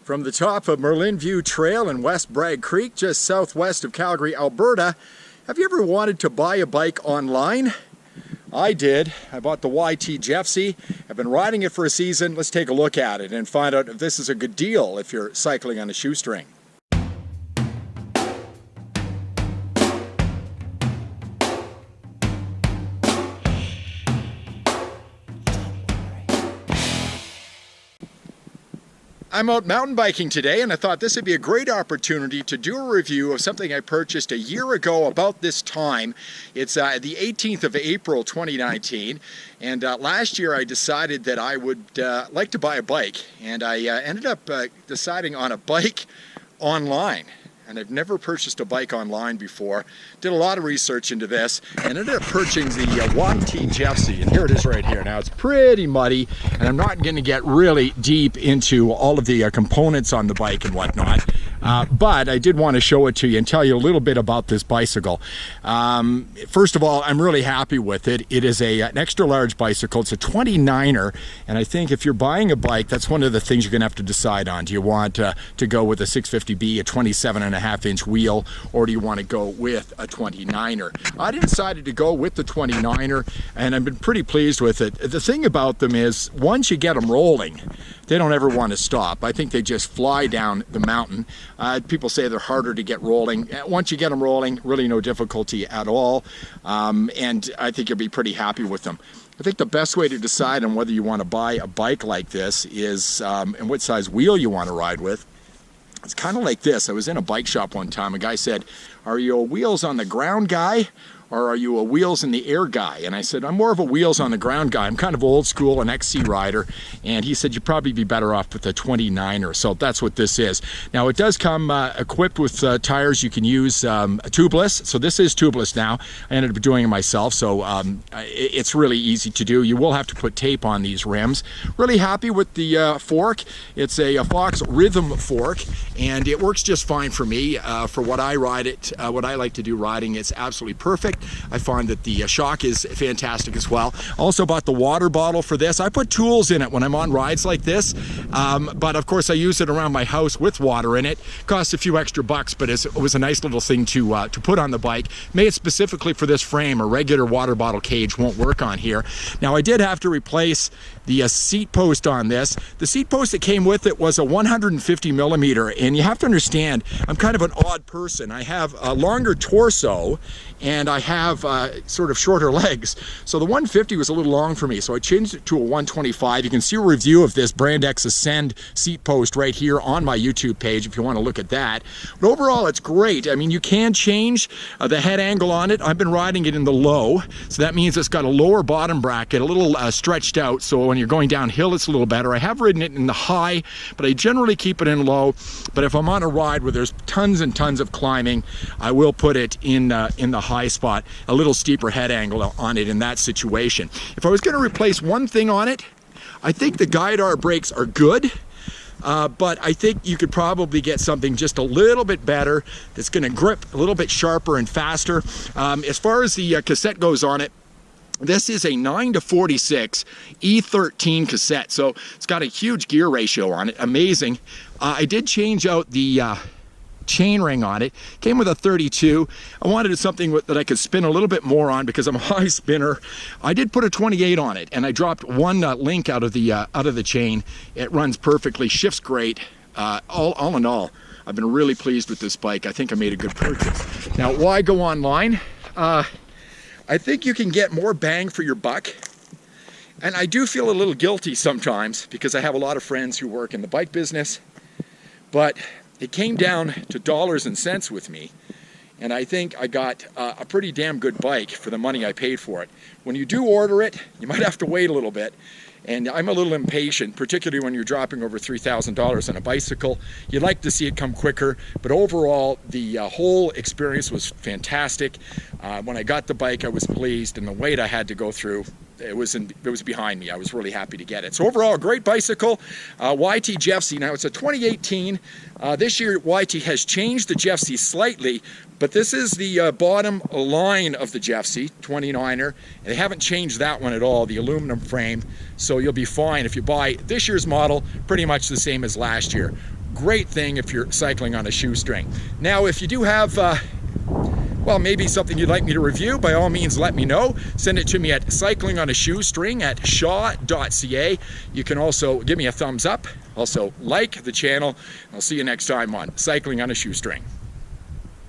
From the top of Merlin Trail in West Bragg Creek, just southwest of Calgary, Alberta, have you ever wanted to buy a bike online? I did. I bought the YT Jeffsy. I've been riding it for a season. Let's take a look at it and find out if this is a good deal if you're cycling on a shoestring. I'm out mountain biking today, and I thought this would be a great opportunity to do a review of something I purchased a year ago about this time. It's the 18th of April 2019, and last year I decided that I would like to buy a bike, and I ended up deciding on a bike online. And I've never purchased a bike online before. Did a lot of research into this and ended up purchasing the YT Jeffsy, and here it is right here. Now it's pretty muddy, and I'm not going to get really deep into all of the components on the bike and whatnot, but I did want to show it to you and tell you a little bit about this bicycle. First of all, I'm really happy with it. It is an extra large bicycle. It's a 29er, and I think if you're buying a bike, that's one of the things you're going to have to decide on. Do you want to go with a 650B, a 27.5-inch wheel, or do you want to go with a 29er? I decided to go with the 29er, and I've been pretty pleased with it. The thing about them is, once you get them rolling, they don't ever want to stop. I think they just fly down the mountain. People say they're harder to get rolling. Once you get them rolling, really no difficulty at all, and I think you'll be pretty happy with them. I think the best way to decide on whether you want to buy a bike like this is and what size wheel you want to ride with. It's kind of like this. I was in a bike shop one time. A guy said, "Are you a wheels on the ground guy, or are you a wheels in the air guy?" And I said, "I'm more of a wheels on the ground guy. I'm kind of old school, an XC rider." And he said, "You'd probably be better off with a 29er. So that's what this is. Now it does come equipped with tires. You can use tubeless. So this is tubeless now. I ended up doing it myself. So it's really easy to do. You will have to put tape on these rims. Really happy with the fork. It's a Fox Rhythm fork, and it works just fine for me. For what I ride it, what I like to do riding, it's absolutely perfect. I find that the shock is fantastic as well. Also bought the water bottle for this. I put tools in it when I'm on rides like this, but of course I use it around my house with water in it. Costs a few extra bucks, but it was a nice little thing to put on the bike. Made specifically for this frame. A regular water bottle cage won't work on here. Now I did have to replace the seat post on this. The seat post that came with it was a 150 millimeter, and you have to understand, I'm kind of an odd person. I have a longer torso, and I have sort of shorter legs. So the 150 was a little long for me, so I changed it to a 125. You can see a review of this Brand X Ascend seat post right here on my YouTube page if you want to look at that. But overall, it's great. I mean, you can change the head angle on it. I've been riding it in the low, so that means it's got a lower bottom bracket, a little stretched out, so when you're going downhill, it's a little better. I have ridden it in the high, but I generally keep it in low. But if I'm on a ride where there's tons and tons of climbing, I will put it in the high spot, a little steeper head angle on it in that situation. If I was going to replace one thing on it, I think the guide arm brakes are good, but I think you could probably get something just a little bit better that's going to grip a little bit sharper and faster. As far as the cassette goes on it, this is a 9:46 E13 cassette, so it's got a huge gear ratio on it. Amazing. I did change out the chain ring on it. Came with a 32. I wanted something that I could spin a little bit more on because I'm a high spinner. I did put a 28 on it, and I dropped one link out of the chain. It runs perfectly, shifts great. All in all, I've been really pleased with this bike. I think I made a good purchase. Now, why go online? I think you can get more bang for your buck. And I do feel a little guilty sometimes because I have a lot of friends who work in the bike business, but it came down to dollars and cents with me, and I think I got a pretty damn good bike for the money I paid for it. When you do order it, you might have to wait a little bit, and I'm a little impatient, particularly when you're dropping over $3,000 on a bicycle. You'd like to see it come quicker, but overall, the whole experience was fantastic. When I got the bike, I was pleased, and the wait I had to go through, it was behind me. I was really happy to get it. So overall, a great bicycle. YT Jeffsy. Now it's a 2018. This year YT has changed the Jeffsy slightly, but this is the bottom line of the Jeffsy 29er. They haven't changed that one at all, the aluminum frame. So you'll be fine if you buy this year's model, pretty much the same as last year. great thing if you're cycling on a shoestring. Now, if you do have well, maybe something you'd like me to review, by all means let me know. Send it to me at cyclingonashoestring@shaw.ca. You can also give me a thumbs up, also like the channel. I'll see you next time on Cycling on a Shoestring.